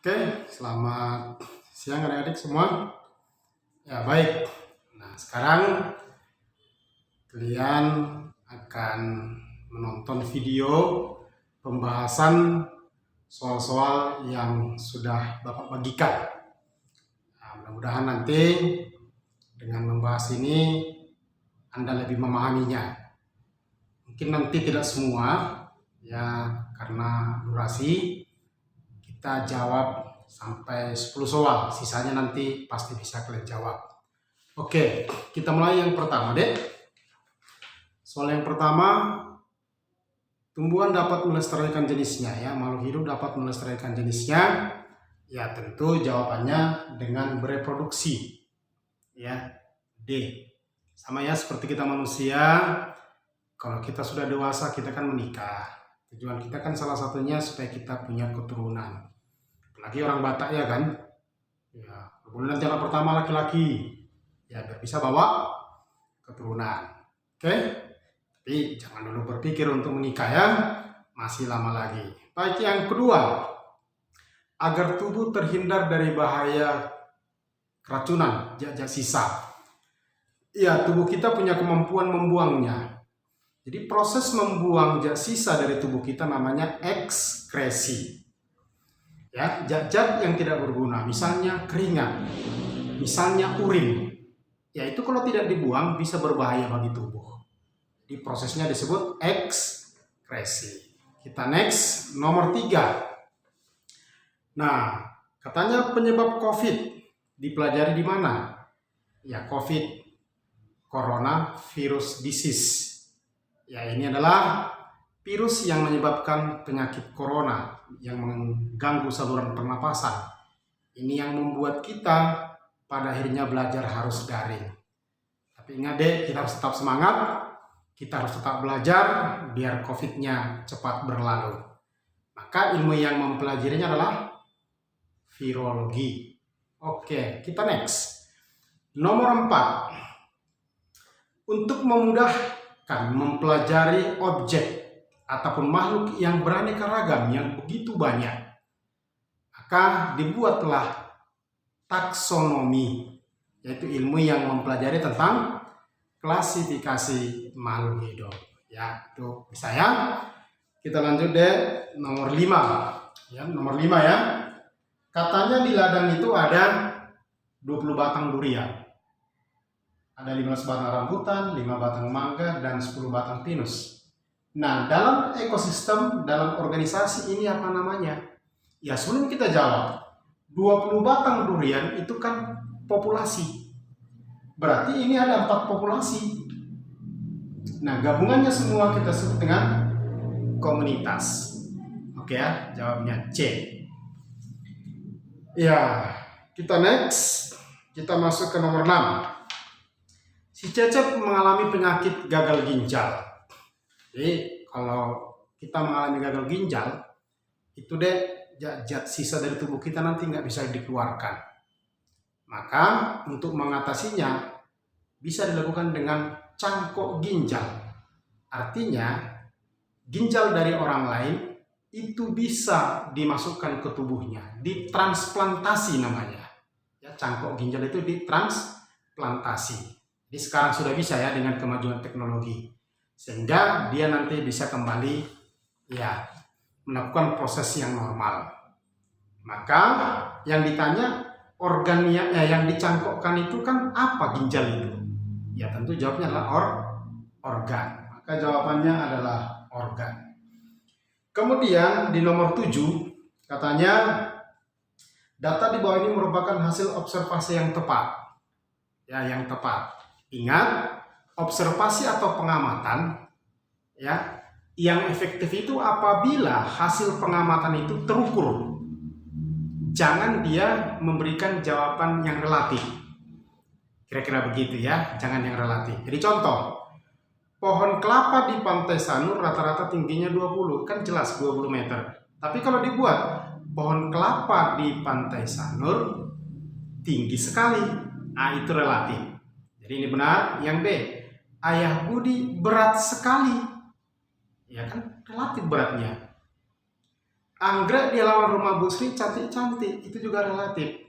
Oke, selamat siang adik-adik semua. Ya, baik. Nah, sekarang kalian akan menonton video pembahasan soal-soal yang sudah Bapak bagikan. Nah, mudah-mudahan nanti dengan membahas ini Anda lebih memahaminya. Mungkin nanti tidak semua, ya, karena durasi. Kita jawab sampai 10 soal, sisanya nanti pasti bisa kalian jawab. Oke, kita mulai yang pertama, Dek. Soal yang pertama, tumbuhan dapat melestarikan jenisnya, ya, makhluk hidup dapat melestarikan jenisnya. Ya, tentu jawabannya dengan bereproduksi. Ya, D. Sama ya seperti kita manusia, kalau kita sudah dewasa kita kan menikah. Tujuan kita kan salah satunya supaya kita punya keturunan. Lagi orang Batak ya kan, ya kemudian nanti anak pertama laki-laki, ya biar bisa bawa keturunan. Oke, tapi jangan dulu berpikir untuk menikah ya, masih lama lagi. Baik, yang kedua, agar tubuh terhindar dari bahaya keracunan zat-zat sisa. Ya, tubuh kita punya kemampuan membuangnya. Jadi proses membuang zat sisa dari tubuh kita namanya ekskresi. Ya, zat-zat yang tidak berguna, misalnya keringat, misalnya urin, ya itu kalau tidak dibuang bisa berbahaya bagi tubuh. Jadi prosesnya disebut ekskresi. Kita next, nomor 3. Nah, katanya penyebab COVID dipelajari di mana? Ya, COVID, coronavirus disease. Ya, ini adalah virus yang menyebabkan penyakit corona yang mengganggu saluran pernapasan. Ini yang membuat kita pada akhirnya belajar harus daring. Tapi ingat deh, kita harus tetap semangat, kita harus tetap belajar biar COVID-nya cepat berlalu. Maka ilmu yang mempelajarinya adalah virologi. Oke, kita next. Nomor 4. Untuk memudahkan mempelajari objek ataupun makhluk yang beraneka ragam yang begitu banyak, maka dibuatlah taksonomi, yaitu ilmu yang mempelajari tentang klasifikasi makhluk hidup. Ya, itu bisa ya. Kita lanjut deh, nomor 5. Ya, nomor 5 ya. Katanya di ladang itu ada 20 batang durian. Ada 15 batang rambutan, 5 batang mangga, dan 10 batang pinus. Nah, dalam ekosistem, dalam organisasi ini apa namanya? Ya, sebelum kita jawab, 20 batang durian itu kan populasi. Berarti ini ada 4 populasi. Nah, gabungannya semua kita sebut dengan komunitas. Oke ya, jawabnya C. Ya, kita next. Kita masuk ke nomor 6. Si Cecep mengalami penyakit gagal ginjal. Jadi kalau kita mengalami gagal ginjal, itu deh zat sisa dari tubuh kita nanti nggak bisa dikeluarkan. Maka untuk mengatasinya bisa dilakukan dengan cangkok ginjal. Artinya ginjal dari orang lain itu bisa dimasukkan ke tubuhnya, ditransplantasi namanya. Ya, cangkok ginjal itu ditransplantasi. Jadi sekarang sudah bisa ya dengan kemajuan teknologi. Sehingga dia nanti bisa kembali ya melakukan proses yang normal. Maka yang ditanya organ yang dicangkokkan itu kan apa ginjal itu? Ya tentu jawabnya adalah organ. Maka jawabannya adalah organ. Kemudian di nomor 7 katanya data di bawah ini merupakan hasil observasi yang tepat. Ya, yang tepat. Ingat, observasi atau pengamatan ya yang efektif itu apabila hasil pengamatan itu terukur. Jangan dia memberikan jawaban yang relatif. Kira-kira begitu ya, jangan yang relatif. Jadi contoh, pohon kelapa di Pantai Sanur rata-rata tingginya 20, kan jelas 20 meter. Tapi kalau dibuat pohon kelapa di Pantai Sanur tinggi sekali, nah itu relatif. Jadi ini benar. Yang B, Ayah Budi berat sekali. Ya kan relatif beratnya. anggrek di halaman rumah Bu Sri cantik-cantik, itu juga relatif.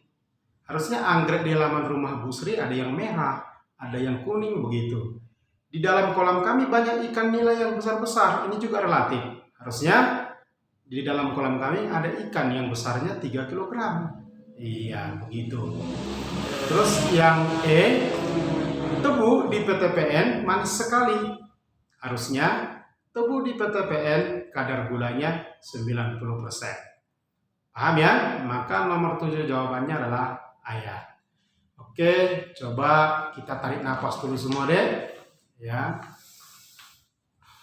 Harusnya anggrek di halaman rumah Bu Sri ada yang merah, ada yang kuning, begitu. Di dalam kolam kami banyak ikan nila yang besar-besar, ini juga relatif. Harusnya di dalam kolam kami ada ikan yang besarnya 3 kilogram. Iya, begitu. Terus yang E, tebu di PTPN manis sekali. Harusnya tebu di PTPN kadar gulanya 90%. Paham ya? Maka nomor 7 jawabannya adalah ayat. Oke, coba kita tarik nafas dulu semua deh. Ya.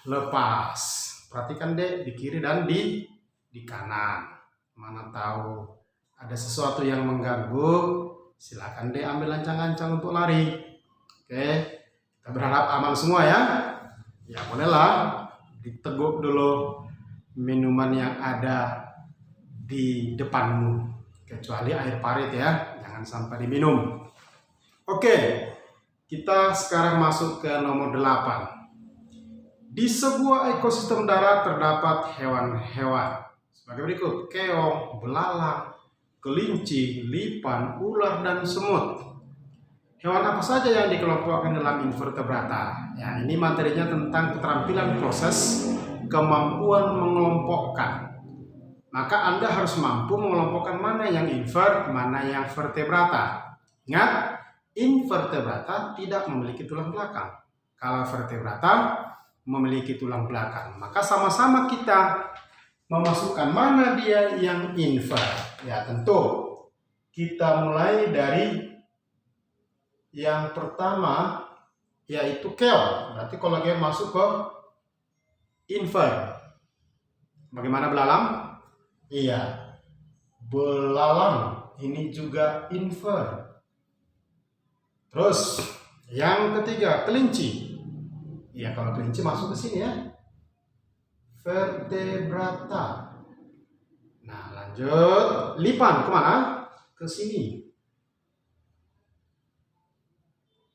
Lepas. Perhatikan deh di kiri dan di kanan. Mana tahu ada sesuatu yang mengganggu, silakan deh ambil ancang-ancang untuk lari. Oke, kita berharap aman semua ya. Ya bolehlah diteguk dulu minuman yang ada di depanmu, kecuali air parit ya, jangan sampai diminum. Oke, kita sekarang masuk ke nomor 8. Di sebuah ekosistem darat terdapat hewan-hewan sebagai berikut: keong, belalang, kelinci, lipan, ular, dan semut. Hewan apa saja yang dikelompokkan dalam invertebrata? Ya, ini materinya tentang keterampilan proses kemampuan mengelompokkan. Maka Anda harus mampu mengelompokkan mana yang mana yang vertebrata. Ingat, invertebrata tidak memiliki tulang belakang. Kalau vertebrata memiliki tulang belakang. Maka sama-sama kita memasukkan mana dia yang inver. Ya tentu kita mulai dari yang pertama, yaitu keong. Berarti kalau dia masuk ke inver. Bagaimana belalang? Iya, belalang ini juga inver. Terus yang ketiga, kelinci. Ya, kalau kelinci masuk ke sini ya, vertebrata. Nah, lanjut. Lipan kemana? Ke sini.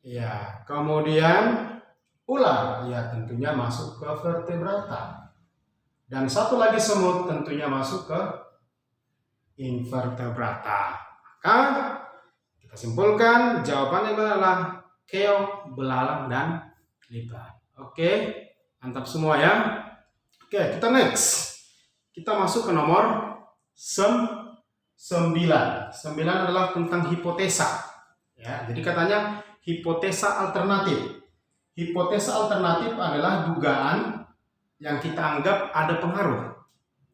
Ya, kemudian ular. Ya, tentunya masuk ke vertebrata. Dan satu lagi semut tentunya masuk ke invertebrata. Maka kita simpulkan jawabannya adalah keong, belalang, dan lipan. Oke, mantap semua ya. Oke, kita next. Kita masuk ke nomor 9. 9 adalah tentang hipotesa. Ya, jadi katanya hipotesa alternatif. Hipotesa alternatif adalah dugaan yang kita anggap ada pengaruh.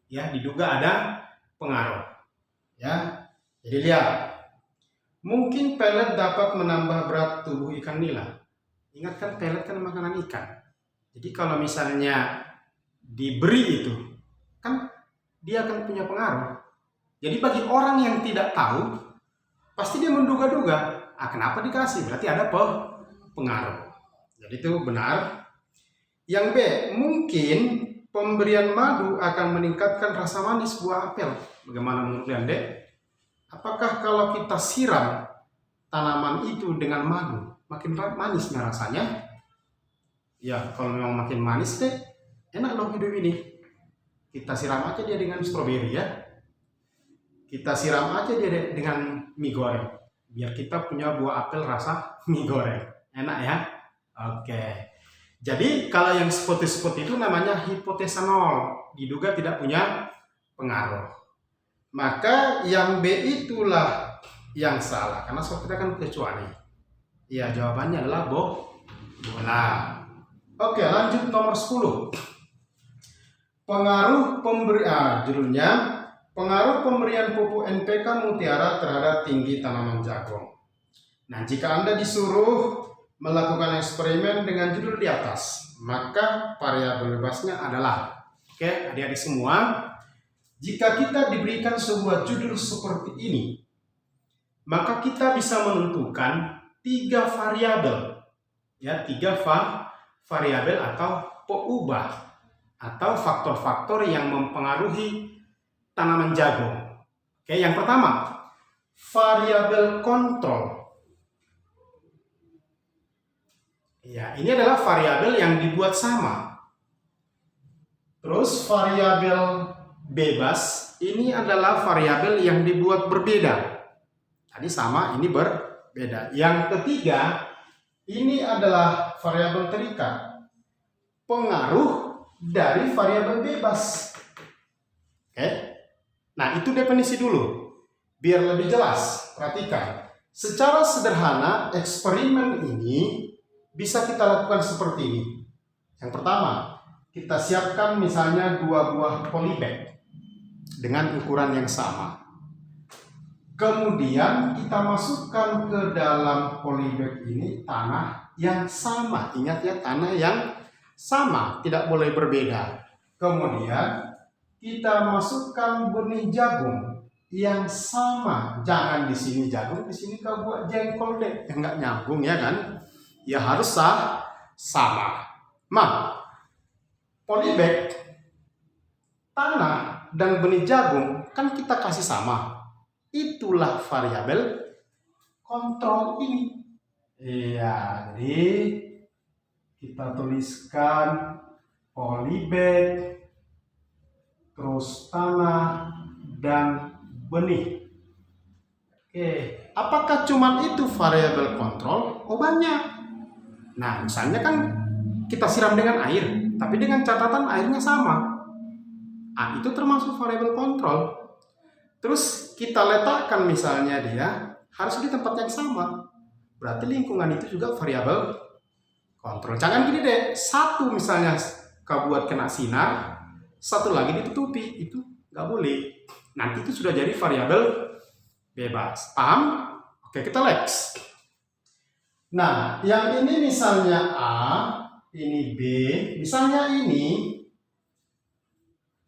Ya, diduga ada pengaruh. Ya, jadi lihat. Mungkin pelet dapat menambah berat tubuh ikan nila. Ingat kan, pelet kan makanan ikan. Jadi kalau misalnya diberi itu, kan dia akan punya pengaruh. Jadi bagi orang yang tidak tahu, pasti dia menduga-duga, kenapa dikasih? Berarti ada pengaruh. Jadi itu benar. Yang B, mungkin pemberian madu akan meningkatkan rasa manis buah apel. Bagaimana menurut Anda? Apakah kalau kita siram tanaman itu dengan madu, makin manisnya rasanya? Ya, kalau memang makin manis deh, enak dong hidup ini. Kita siram aja dia dengan stroberi ya. Kita siram aja dia dengan mie goreng. Biar kita punya buah apel rasa mie goreng. Enak ya? Oke. Jadi kalau yang seperti itu namanya hipotesa nol. Diduga tidak punya pengaruh. Maka yang B itulah yang salah. Karena soal kita kan kecuali. Ya, jawabannya adalah bola. Oke, lanjut nomor 10. Pengaruh judulnya pengaruh pemberian pupuk NPK Mutiara terhadap tinggi tanaman jagung. Nah, jika Anda disuruh melakukan eksperimen dengan judul di atas, maka variabel bebasnya adalah, oke, adik-adik semua, jika kita diberikan sebuah judul seperti ini, maka kita bisa menentukan 3 variabel, ya, 3 variabel atau peubah atau faktor-faktor yang mempengaruhi tanaman jagung. Oke, yang pertama, variabel kontrol. Ya, ini adalah variabel yang dibuat sama. Terus variabel B bebas ini adalah variabel yang dibuat berbeda. Tadi sama, ini berbeda. Yang ketiga, ini adalah variabel terikat. Pengaruh dari variabel bebas. Oke. Nah, itu definisi dulu. Biar lebih jelas, perhatikan. Secara sederhana, eksperimen ini bisa kita lakukan seperti ini. Yang pertama, kita siapkan misalnya 2 buah polybag dengan ukuran yang sama. Kemudian kita masukkan ke dalam polybag ini tanah yang sama. Ingat ya, tanah yang sama, tidak boleh berbeda. Kemudian kita masukkan benih jagung yang sama. Jangan di sini jagung, di sini kau buat jengkol deh. Enggak nyambung ya kan? Ya harus sama. Polybag, tanah, dan benih jagung kan kita kasih sama. Itulah variabel kontrol ini. Iya, jadi kita tuliskan polybag, terus tanah, dan benih. Oke, apakah cuma itu variabel kontrol? Oh, banyak. Nah, misalnya kan kita siram dengan air, tapi dengan catatan airnya sama. Nah, itu termasuk variabel kontrol. Terus kita letakkan misalnya dia harus di tempat yang sama. Berarti lingkungan itu juga variabel kontrol. Jangan gini deh, satu misalnya kau buat kena sinar, satu lagi ditutupi, itu nggak boleh. Nanti itu sudah jadi variabel bebas. Paham? Oke, kita next. Nah, yang ini misalnya A, ini B, misalnya ini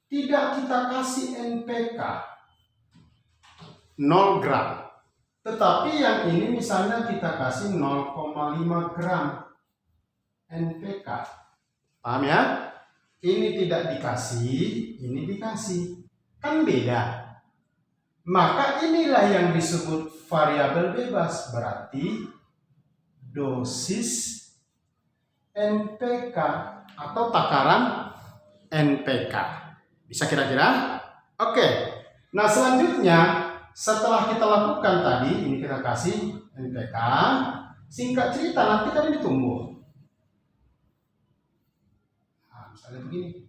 tidak kita kasih NPK 0 gram. Tetapi yang ini misalnya kita kasih 0,5 gram NPK. Paham ya? Ini tidak dikasih, ini dikasih. Kan beda. Maka inilah yang disebut variabel bebas. Berarti dosis NPK atau takaran NPK. Bisa kira-kira? Oke. Nah, selanjutnya setelah kita lakukan tadi, ini kita kasih NPK, singkat cerita nanti kan ini tumbuh. Nah, misalnya begini.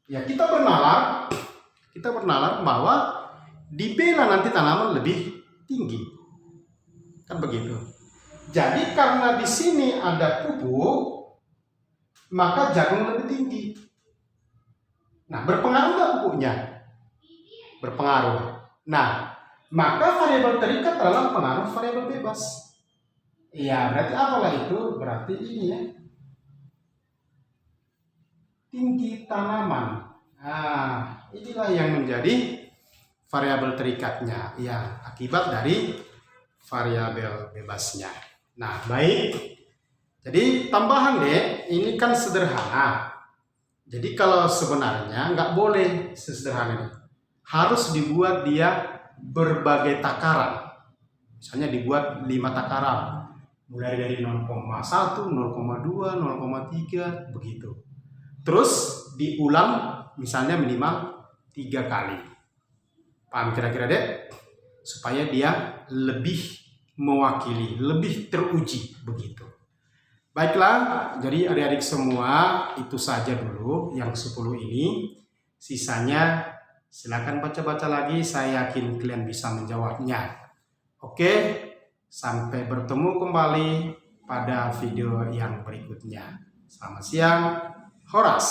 Ya, kita bernalar bahwa dibela nanti tanaman lebih tinggi. Kan begitu. Jadi karena di sini ada pupuk, maka jagung lebih tinggi. Nah, berpengaruh nggak pupuknya? Berpengaruh. Nah, maka variabel terikat adalah pengaruh variabel bebas. Iya, berarti apalah itu? Berarti ini ya. Tinggi tanaman. Nah, inilah yang menjadi variabel terikatnya. Ya, akibat dari variabel bebasnya. Nah, baik. Jadi tambahan deh, ini kan sederhana. Jadi kalau sebenarnya nggak boleh sesederhana ini. Harus dibuat dia berbagai takaran. Misalnya dibuat 5 takaran. Mulai dari 0,1, 0,2, 0,3, begitu. Terus diulang misalnya minimal 3 kali. Paham kira-kira deh? Supaya dia lebih mewakili, lebih teruji, begitu. Baiklah, jadi adik-adik semua itu saja dulu yang 10 ini. Sisanya silakan baca-baca lagi, saya yakin kalian bisa menjawabnya. Oke, sampai bertemu kembali pada video yang berikutnya. Selamat siang, Horas.